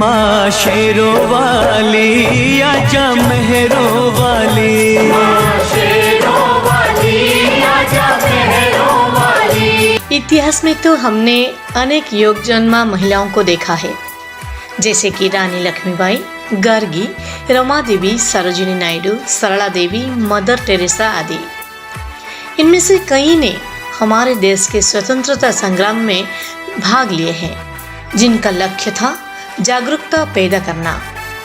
माँ शेरों वाली आजा मेहरों वाली, माँ शेरों वाली आजा मेहरों वाली। इतिहास में तो हमने अनेक योगजन्मा महिलाओं को देखा है, जैसे कि रानी लक्ष्मीबाई, गार्गी, रमा देवी, सरोजिनी नायडू, सरला देवी, मदर टेरेसा आदि। इनमें से कई ने हमारे देश के स्वतंत्रता संग्राम में भाग लिए हैं, जिनका लक्ष्य था जागरूकता पैदा करना,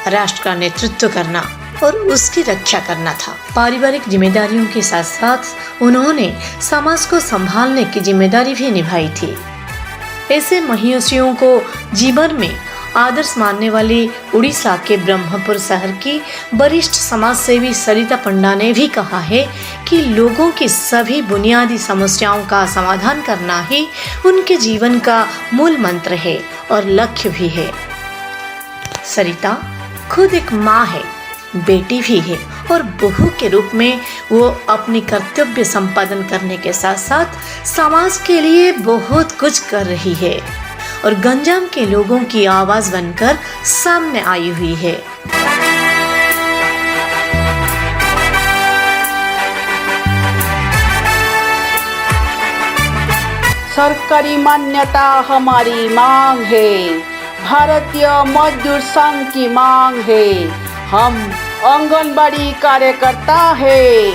राष्ट्र का नेतृत्व करना और उसकी रक्षा करना था। पारिवारिक जिम्मेदारियों के साथ साथ उन्होंने समाज को संभालने की जिम्मेदारी भी निभाई थी। ऐसे महिषियों को जीवन में आदर्श मानने वाली उड़ीसा के ब्रह्मपुर शहर की वरिष्ठ समाज सेवी सरिता पंडा ने भी कहा है कि लोगों की सभी बुनियादी समस्याओं का समाधान करना ही उनके जीवन का मूल मंत्र है और लक्ष्य भी है। सरिता खुद एक माँ है, बेटी भी है और बहू के रूप में वो अपनी कर्तव्य संपादन करने के साथ साथ समाज के लिए बहुत कुछ कर रही है और गंजाम के लोगों की आवाज बनकर सामने आई हुई है। सरकारी मान्यता हमारी मांग है, भारतीय मजदूर संघ की मांग है, हम आंगनबाड़ी कार्यकर्ता है।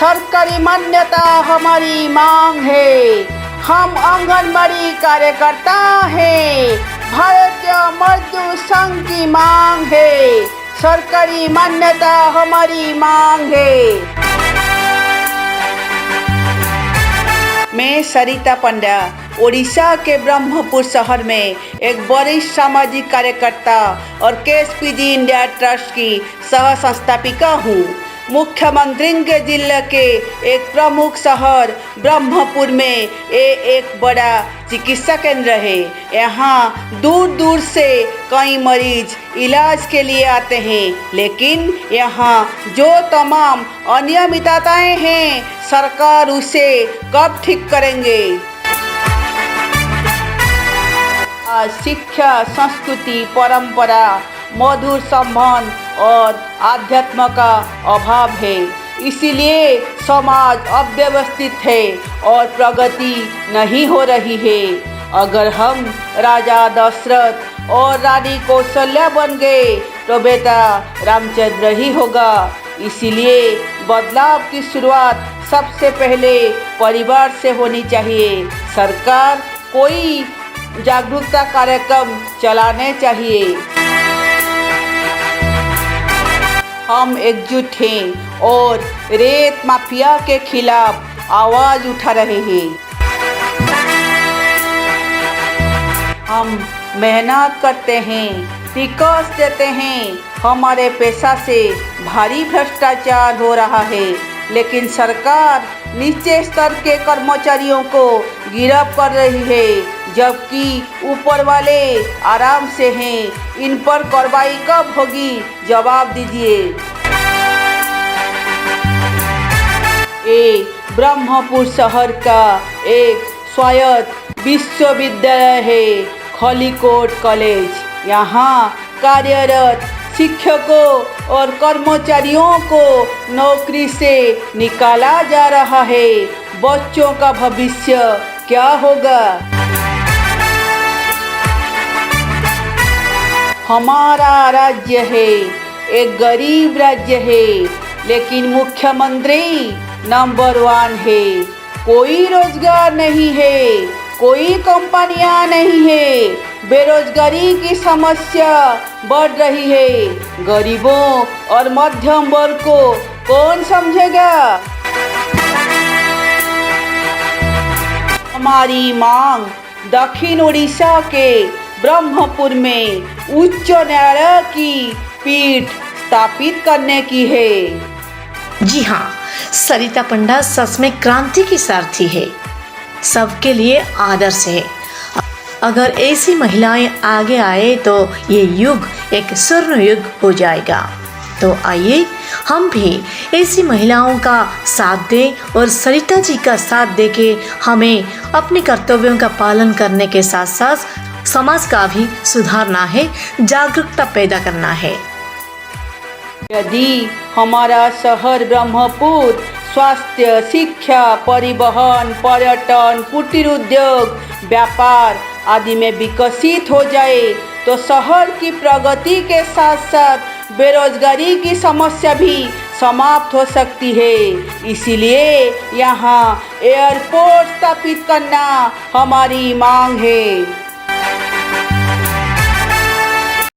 सरकारी मान्यता हमारी मांग है, हम आंगनबाड़ी कार्यकर्ता है, भारतीय मजदूर संघ की मांग है, सरकारी मान्यता हमारी मांग है। मैं सरिता पंडा ओडिशा के ब्रह्मपुर शहर में एक वरिष्ठ सामाजिक कार्यकर्ता और केएसपीजी इंडिया ट्रस्ट की सह संस्थापिका हूँ। मुख्यमंत्री के जिले के एक प्रमुख शहर ब्रह्मपुर में एक बड़ा चिकित्सा केंद्र है। यहाँ दूर दूर से कई मरीज इलाज के लिए आते हैं, लेकिन यहाँ जो तमाम अनियमितताएं हैं सरकार उसे कब ठीक करेंगे। आज शिक्षा, संस्कृति, परंपरा, मधुर संबंध और आध्यात्म का अभाव है, इसीलिए समाज अव्यवस्थित है और प्रगति नहीं हो रही है। अगर हम राजा दशरथ और रानी कौशल्या बन गए तो बेटा रामचंद्र ही होगा। इसीलिए बदलाव की शुरुआत सबसे पहले परिवार से होनी चाहिए। सरकार कोई जागरूकता कार्यक्रम चलाने चाहिए। हम एकजुट हैं और रेत माफिया के खिलाफ आवाज उठा रहे हैं। हम मेहनत करते हैं, टिकस देते हैं, हमारे पैसा से भारी भ्रष्टाचार हो रहा है, लेकिन सरकार नीचे स्तर के कर्मचारियों को गिरफ्त कर रही है, जबकि ऊपर वाले आराम से हैं। इन पर कार्रवाई कब होगी, जवाब दीजिए। ये ब्रह्मपुर शहर का एक स्वायत्त विश्वविद्यालय है, खलीकोट कॉलेज। यहाँ कार्यरत शिक्षकों और कर्मचारियों को नौकरी से निकाला जा रहा है। बच्चों का भविष्य क्या होगा? हमारा राज्य है एक गरीब राज्य है, लेकिन मुख्यमंत्री नंबर 1 है। कोई रोजगार नहीं है, कोई कंपनियां नहीं है, बेरोजगारी की समस्या बढ़ रही है। गरीबों और मध्यम वर्ग को कौन समझेगा? हमारी मांग दक्षिण उड़ीसा के ब्रह्मपुर में उच्च न्यायालय की पीठ स्थापित करने की है। जी हाँ, सरिता पंडा सच में क्रांति की सारथी है, सबके लिए आदर्श है। अगर ऐसी महिलाएं आगे आए तो ये युग एक स्वर्ण युग हो जाएगा। तो आइए हम भी ऐसी महिलाओं का साथ दें और सरिता जी का साथ देके हमें अपने कर्तव्यों का पालन करने के साथ साथ समाज का भी सुधारना है, जागरूकता पैदा करना है। यदि हमारा शहर ब्रह्मपुर स्वास्थ्य, शिक्षा, परिवहन, पर्यटन, कुटीर उद्योग, व्यापार आदि में विकसित हो जाए तो शहर की प्रगति के साथ साथ बेरोजगारी की समस्या भी समाप्त हो सकती है। इसीलिए यहाँ एयरपोर्ट स्थापित करना हमारी मांग है।